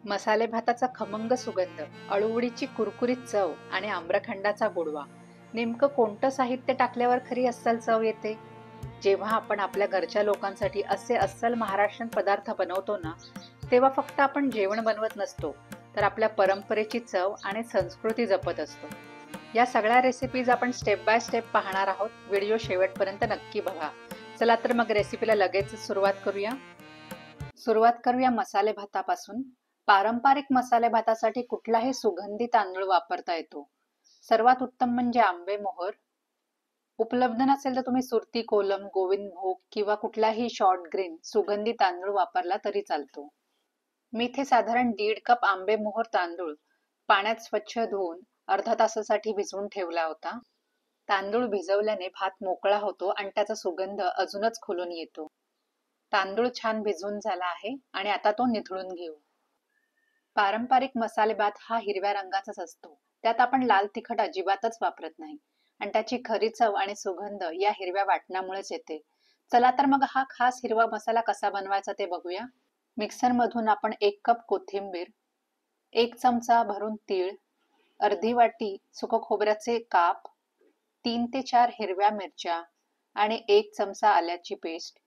मसाले भाताचा खमंग सुगंध, अळूवडीची कुरकुरीत चव आणि आम्रखंडाचा गोडवा. नेमकं कोणतं साहित्य टाकल्यावर खरी अस्सल चव येते? जेव्हा आपण आपल्या घरच्या लोकांसाठी असे अस्सल महाराष्ट्रीयन पदार्थ बनवतो ना, तेव्हा फक्त आपण जेवण बनवत नसतो, तर आपल्या परंपरेची चव आणि संस्कृती जपत असतो. या सगळ्या रेसिपीज आपण स्टेप बाय स्टेप पाहणार आहोत. व्हिडिओ शेवटपर्यंत नक्की बघा. चला तर मग रेसिपीला लगेच सुरुवात करूया मसाले भातापासून. पारंपरिक मसाले भातासाठी कुठलाही सुगंधी तांदूळ वापरता येतो. सर्वात उत्तम म्हणजे आंबे मोहर. उपलब्ध नसेल तर तुम्ही सुरती कोलम, गोविंदभोग किंवा कुठलाही शॉर्ट ग्रेन सुगंधी तांदूळ वापरला तरी चालतो. मी इथे साधारण 1.5 कप आंबे मोहर तांदूळ पाण्यात स्वच्छ धुवून अर्धा तासासाठी भिजवून ठेवला होता. तांदूळ भिजवल्याने भात मोकळा होतो आणि त्याचा सुगंध अजूनच खुलून येतो. तांदूळ छान भिजवून झाला आहे आणि आता तो निथळून घेऊ. पारंपरिक मसाले भात हा हिरव्या रंगाचाच असतो. त्यात आपण लाल तिखट अजिबातच वापरत नाही आणि त्याची खरी चव आणि सुगंध या हिरव्या वाटणामुळेच येते. चला तर मग हा खास हिरवा मसाला कसा बनवायचा ते बघूया. मिक्सर मधून आपण 1 कप कोथिंबीर, 1 चमचा भरून तीळ, अर्धी वाटी सुक खोबऱ्याचे काप, 3 ते 4 हिरव्या मिरच्या आणि 1 चमचा आल्याची पेस्ट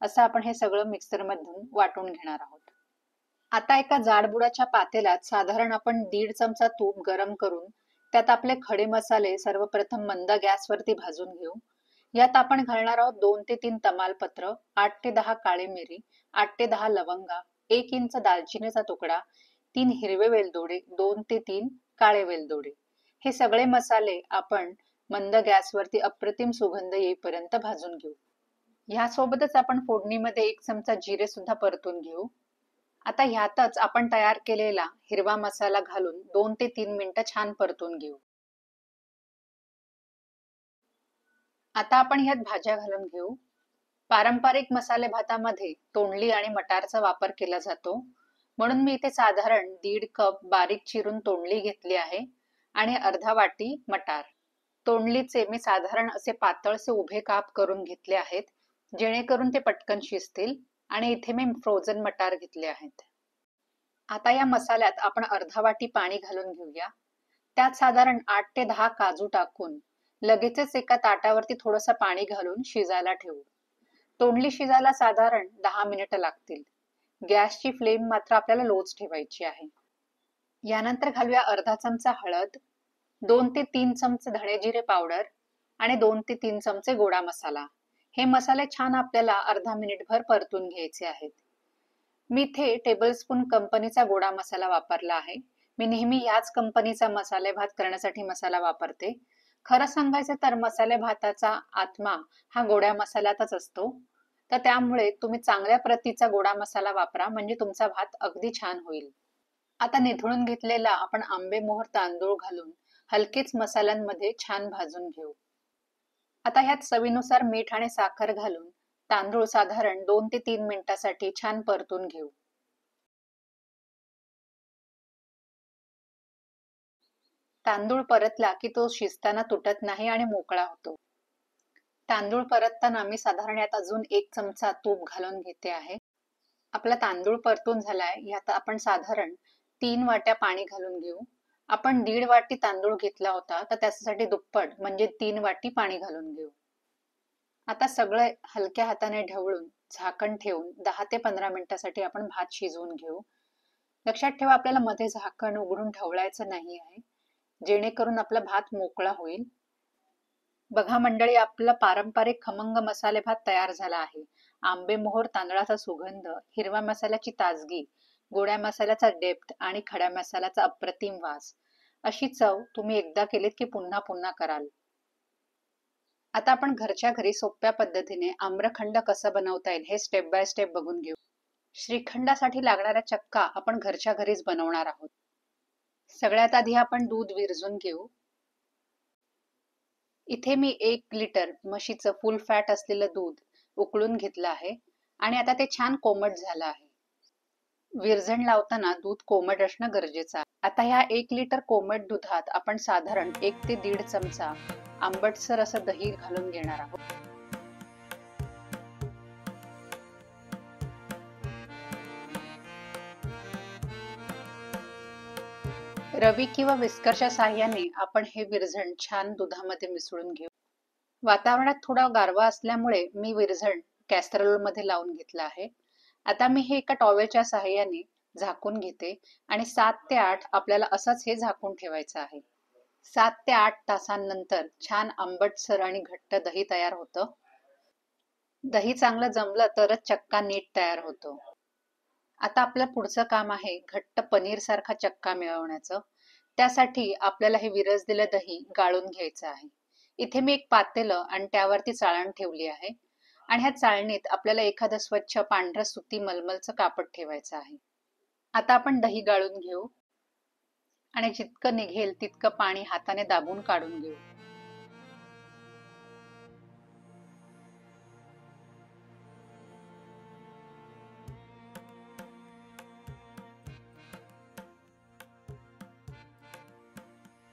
असं आपण हे सगळं मिक्सर मधून वाटून घेणार आहोत. आता एका जाडबुडाच्या पातेल्यात साधारण आपण 1.5 चमचा तूप गरम करून त्यात आपले खडे मसाले सर्वप्रथम मंद गॅसवरती भाजून घेऊ. यात आपण घालणार आहोत 2 ते 3 तमालपत्र, 8 ते 10 काळी मिरी, 8 ते 10 लवंगा, 1 इंच दालचिनीचा तुकडा, 3 हिरवे वेलदोडे, 2 ते 3 काळे वेलदोडे. हे सगळे मसाले आपण मंद गॅसवरती अप्रतिम सुगंध येईपर्यंत भाजून घेऊ. ह्यासोबतच आपण फोडणीमध्ये 1 चमचा जिरे सुद्धा परतून घेऊ. आता ह्यातच आपण तयार केलेला हिरवा मसाला घालून 2 ते 3 मिनिटं छान परतून घेऊ. आता आपण ह्यात भाज्या घालून घेऊ. पारंपरिक मसाले भातामध्ये तोंडली आणि मटारचा वापर केला जातो. म्हणून मी इथे साधारण 1.5 कप बारीक चिरून तोंडली घेतली आहे आणि अर्धा वाटी मटार. तोंडलीचे मी साधारण असे पातळसे उभे काप करून घेतले आहेत, जेणेकरून ते पटकन शिजतील. आणि इथे मी फ्रोझन मटार घेतले आहेत. आता या मसाल्यात आपण अर्धा वाटी पाणी घालून घेऊया. त्यात साधारण 8 ते 10 काजू टाकून लगेचच एका ताटावरती थोडंसं पाणी घालून शिजायला ठेवू. तोंडली शिजायला साधारण 10 मिनिटं लागतील. गॅसची फ्लेम मात्र आपल्याला लोच ठेवायची आहे. यानंतर घालूया अर्धा चमचा हळद, 2 ते 3 चमचे धणे जिरे पावडर आणि 2 ते 3 चमचे गोडा मसाला. हे मसाले छान आपल्याला अर्धा मिनिटभर परतून घ्यायचे आहेत. मी इथे टेबलस्पून कंपनीचा गोडा मसाला वापरला आहे. मी नेहमी याच कंपनीचा मसाले भात करण्यासाठी मसाला वापरते. खरं सांगायचं तर मसाले भाताचा आत्मा हा गोड्या मसाल्यातच असतो. तर त्यामुळे तुम्ही चांगल्या प्रतीचा गोडा मसाला वापरा, म्हणजे तुमचा भात अगदी छान होईल. आता निथळून घेतलेला आपण आंबे मोहर तांदूळ घालून हलकेच मसाल्यांमध्ये छान भाजून घेऊ. आता ह्यात चवीनुसार मीठ आणि साखर घालून तांदूळ साधारण 2 ते 3 मिनिटासाठी छान परतून घेऊ. तांदूळ परतला की तो शिजताना तुटत नाही आणि मोकळा होतो. तांदूळ परतताना मी साधारण यात अजून 1 चमचा तूप घालून घेते आहे. आपला तांदूळ परतून झालाय. यात आपण साधारण 3 वाट्या पाणी घालून घेऊ. आपण 1.5 वाटी तांदूळ घेतला होता, तर त्याच्यासाठी दुप्पट म्हणजे 3 वाटी पाणी घालून घेऊ. आता सगळं हलक्या हाताने ढवळून झाकण ठेवून 10 ते 15 मिनिटासाठी आपण भात शिजवून घेऊ. लक्षात ठेवा, आपल्याला मध्ये झाकण उघडून ढवळायचं नाही आहे, जेणेकरून आपला भात मोकळा होईल. बघा मंडळी, आपला पारंपरिक खमंग मसाले भात तयार झाला आहे. आंबे मोहर तांदळाचा सुगंध, हिरव्या मसाल्याची ताजगी, गोड्या मसाल्याचा डेप्थ आणि खड्या मसाल्याचा अप्रतिम वास. अशी चव तुम्ही एकदा केलीत की पुन्हा पुन्हा कराल. आता आपण घरच्या घरी सोप्या पद्धतीने आम्रखंड कसं बनवता येईल हे स्टेप बाय स्टेप बघून घेऊ. श्रीखंडासाठी लागणाऱ्या चक्का आपण घरच्या घरीच बनवणार आहोत. सगळ्यात आधी आपण दूध विरजून घेऊ. इथे मी 1 लिटर म्हशीचं फुल फॅट असलेलं दूध उकळून घेतलं आहे आणि आता ते छान कोमट झालं आहे. विरजण लावताना दूध कोमट असणं गरजेचं आहे. आता ह्या 1 लिटर कोमट दुधात आपण साधारण 1 ते 1.5 चमचा आंबटसर असं दही घालून घेणार आहोत. रवी किंवा विस्करच्या साहाय्याने आपण हे विरझण छान दुधामध्ये मिसळून घेऊ. वातावरणात थोडा गारवा असल्यामुळे मी विरझण कॅसरोलमध्ये लावून घेतलं आहे. आता मी हे एका टॉवेलच्या साहाय्याने झाकून घेते आणि 7 ते 8 आपल्याला असंच हे झाकून ठेवायचं आहे. 7 ते 8 तासांनंतर छान आंबटसर आणि घट्ट दही तयार होतं. दही चांगलं जमलं तरच चक्का नीट तयार होतो. आता आपलं पुढचं काम आहे घट्ट पनीर सारखा चक्का मिळवण्याचं. त्यासाठी आपल्याला हे विरजलेलं दही गाळून घ्यायचं आहे. इथे मी एक पातेलं आणि त्यावरती चाळण ठेवली आहे आणि ह्या चाळणीत आपल्याला एखादं स्वच्छ पांढरं सुती मलमलचं कापड ठेवायचं आहे. आता आपण दही गाळून घेऊ आणि जितकं निघेल तितकं पाणी हाताने दाबून काढून घेऊ.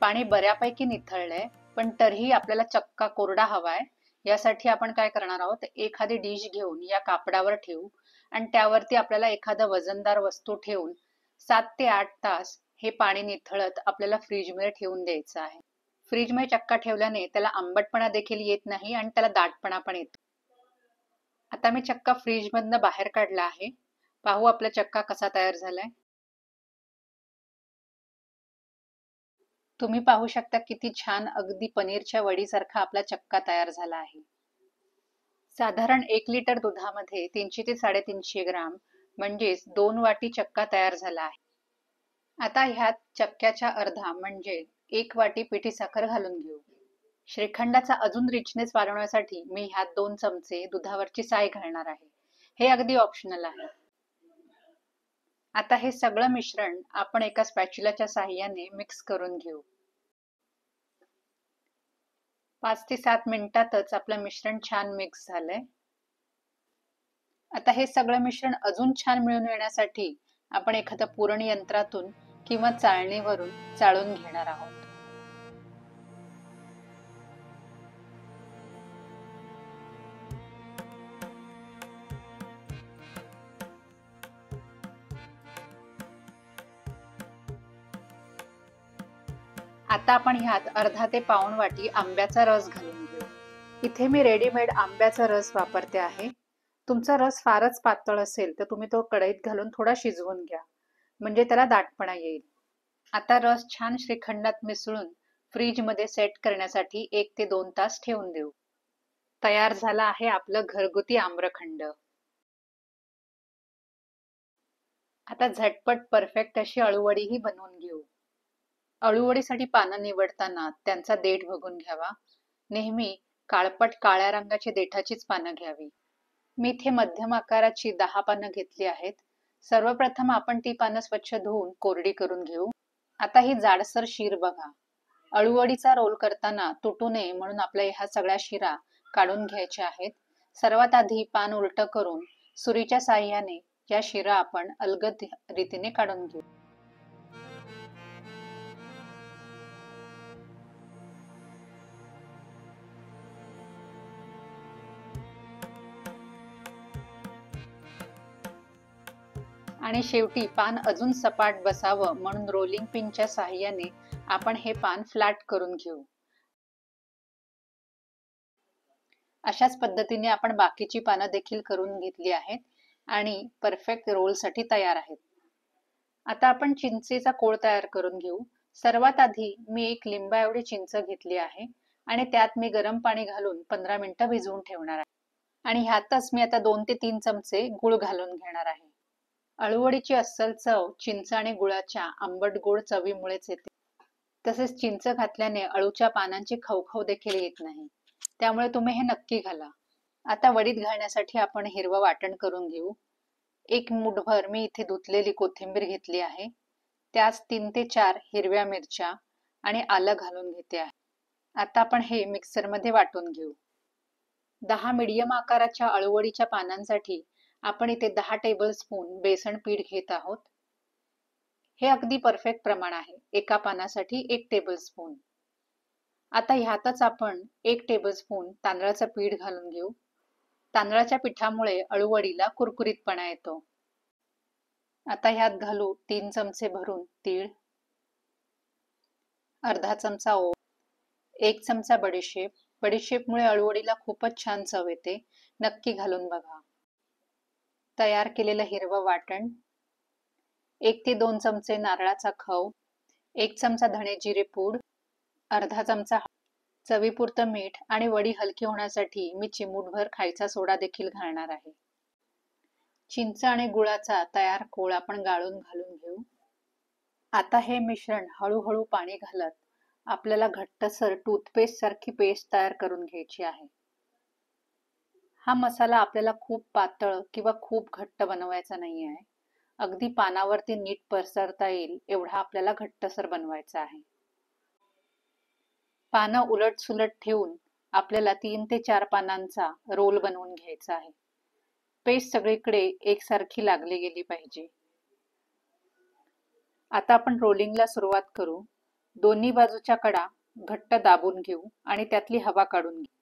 पाणी बऱ्यापैकी निथळलंय, पण तरीही आपल्याला चक्का कोरडा हवाय. यासाठी आपण काय करणार आहोत, एखादी डिश घेऊन या कापडावर ठेवू आणि त्यावरती आपल्याला एखादा वजनदार वस्तू ठेवून 7 ते 8 तास हे पाणी निथळत आपल्याला फ्रीजमध्ये ठेवून द्यायचं आहे. फ्रीजमध्ये चक्का ठेवल्याने त्याला आंबटपणा देखील येत नाही आणि त्याला दाटपणा पण येतो. आता मी चक्का फ्रीजमधनं बाहेर काढला आहे. पाहू आपला चक्का कसा तयार झालाय. तुम्ही पाहू शकता किती छान अगदी पनीरच्या वडीसारखा आपला चक्का तयार झाला आहे. साधारण 1 लिटर दुधामध्ये 300 ते 350 ग्राम म्हणजेच 2 वाटी चक्का तयार झाला आहे. आता ह्यात चक्क्याच्या अर्धा म्हणजे 1 वाटी पिठी साखर घालून घेऊ. श्रीखंडाचा अजून रिचनेस वाढवण्यासाठी मी ह्यात 2 चमचे दुधावरची साय घालणार आहे. हे अगदी ऑप्शनल आहे. आता हे सगळं मिश्रण आपण एका स्पॅच्युलाच्या साहाय्याने मिक्स करून घेऊ. 5 ते 7 मिनिटातच आपलं मिश्रण छान मिक्स झालंय. आता हे सगळं मिश्रण अजून छान मिळून येण्यासाठी आपण एखाद्या पुरण यंत्रातून किंवा चाळणीवरून चाळून घेणार आहोत. आता आपण ह्यात अर्धा ते पाऊण वाटी आंब्याचा रस घालून घेऊ. इथे मी रेडीमेड आंब्याचा रस वापरते आहे. तुमचा रस फारच पातळ असेल तर तुम्ही तो कढईत घालून थोडा शिजवून घ्या, म्हणजे त्याला दाटपणा येईल. आता रस छान श्रीखंडात मिसळून फ्रीजमध्ये सेट करण्यासाठी 1 ते 2 तास ठेवून देऊ. तयार झाला आहे आपलं घरगुती आम्रखंड. आता झटपट परफेक्ट अशी अळूवडीही बनवून घेऊ. अळूवडीसाठी पानं निवडताना त्यांचा देठ बघून घ्यावा. नेहमी काळपट काळ्या रंगाची देठाचीच पानं घ्यावी. मी इथे मध्यम आकाराची 10 पानं घेतली आहेत. सर्वप्रथम आपण ती पानं स्वच्छ धुवून कोरडी करून घेऊ. आता ही जाडसर शीर बघा. अळूवडीचा रोल करताना तुटू नये म्हणून आपल्या ह्या सगळ्या शिरा काढून घ्यायच्या आहेत. सर्वात आधी पान उलट करून सुरीच्या साहाय्याने या शिरा आपण अलगद रीतीने काढून घेऊ. आणि शेवटी पान अजून सपाट बसावं म्हणून रोलिंग पिनच्या साहाय्याने आपण हे पान फ्लॅट करून घेऊ. अशाच पद्धतीने आपण बाकीची पानं देखील करून घेतली आहेत आणि परफेक्ट रोलसाठी तयार आहेत. आता आपण चिंचेचा कोळ तयार करून घेऊ. सर्वात आधी मी 1 लिंबा एवढी चिंच घेतली आहे आणि त्यात मी गरम पाणी घालून 15 मिनिटं भिजवून ठेवणार आहे. आणि ह्यातच मी आता 2 ते 3 चमचे गूळ घालून घेणार आहे. अळूवडीची अस्सल चव चिंच आणि गुळाच्या आंबट गोड चवीमुळेच येते. तसेच चिंच घातल्याने अळूच्या पानांची खवखव देखील येत नाही. त्यामुळे तुम्ही हे नक्की घाला. आता वडीत घालण्यासाठी आपण हिरवं वाटण करून घेऊ. 1 मूठभर मी इथे धुतलेली कोथिंबीर घेतली आहे. त्यात 3 ते 4 हिरव्या मिरच्या आणि आलं घालून घेते आहे. आता आपण हे मिक्सरमध्ये वाटून घेऊ. 10 मीडियम आकाराच्या अळूवडीच्या पानांसाठी आपण इथे 10 टेबलस्पून बेसन पीठ घेत आहोत. हे अगदी परफेक्ट प्रमाण आहे. एका पानासाठी 1 टेबलस्पून. आता ह्यातच आपण 1 टेबलस्पून तांदळाचं पीठ घालून घेऊ. तांदळाच्या पिठामुळे अळूवडीला कुरकुरीतपणा येतो. आता ह्यात घालू 3 चमचे भरून तीळ, अर्धा चमचा ओवा, 1 चमचा बडीशेप. बडीशेपमुळे अळूवडीला खूपच छान चव येते. नक्की घालून बघा. तयार केलेलं हिरवं वाटण, 1 ते 2 चमचे नारळाचा खव, 1 चमचा धणे जिरे पूड, अर्धा चमचा चवीपुरतं मीठ आणि वडी हलकी होण्यासाठी मी चिमूटभर खायचा सोडा देखील घालणार आहे. चिंच आणि गुळाचा तयार कोळ आपण गाळून घालून घेऊ. आता हे मिश्रण हळूहळू पाणी घालत आपल्याला घट्टसर टूथपेस्ट सारखी पेस्ट तयार करून घ्यायची आहे. हा मसाला आपल्याला खूप पातळ किंवा खूप घट्ट बनवायचा नाही आहे. अगदी पानावरती नीट पसरता येईल एवढा आपल्याला घट्टसर बनवायचा आहे. पानं उलट सुलट ठेवून आपल्याला 3 ते 4 पानांचा रोल बनवून घ्यायचा आहे. पेस्ट सगळीकडे एकसारखी लागली गेली पाहिजे. आता आपण रोलिंगला सुरुवात करू. दोन्ही बाजूच्या कडा घट्ट दाबून घेऊ आणि त्यातली हवा काढून घेऊ.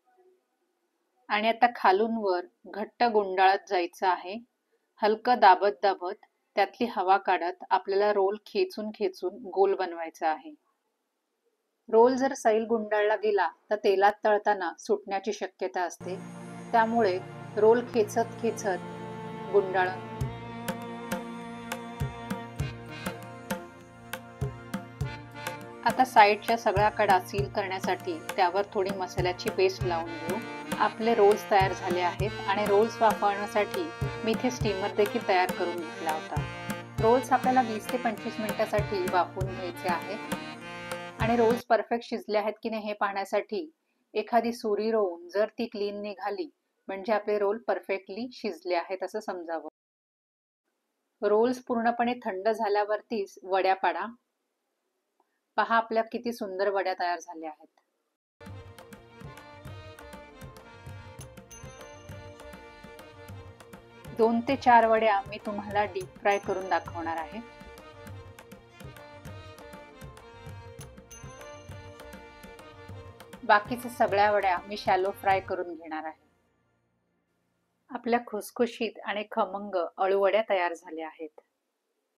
आणि आता खालून वर घट्ट गुंडाळत जायचं आहे. हलकं दाबत दाबत त्यातली हवा काढत आपल्याला रोल खेचून खेचून गोल बनवायचा आहे. रोल जर सैल गुंडाळला गेला तर तेलात तळताना सुटण्याची शक्यता असते. त्यामुळे रोल खेचत खेचत गुंडाळून आता साईडच्या सगळ्या कडा सील करण्यासाठी त्यावर थोडी मसाल्याची पेस्ट लावून घेऊ. आपले रोल्स तयार झाले आहेत आणि रोल्स वाफवण्यासाठी मी इथे स्टीमर देखील तयार करून घेतला होता. रोल्स आपल्याला 20 ते 25 मिनिटांसाठी वाफवून घ्यायचे आहेत. आणि रोल्स परफेक्ट शिजले आहेत की नाही हे पाहण्यासाठी एखादी सुरी रोवून जर ती क्लीन निघाली म्हणजे आपले रोल परफेक्टली शिजले आहेत असं समजावं. रोल्स पूर्णपणे थंड झाल्यावरतीच वड्या पाडा. पहा आपल्या किती सुंदर वड्या तयार झाल्या आहेत. दोन ते 4 वड्या मी तुम्हाला डीप फ्राय करून दाखवणार आहे. बाकीच्या सगळ्या वड्या मी शॅलो फ्राय करून घेणार आहे. आपल्या खुसखुशीत आणि खमंग अळूवड्या तयार झाल्या आहेत.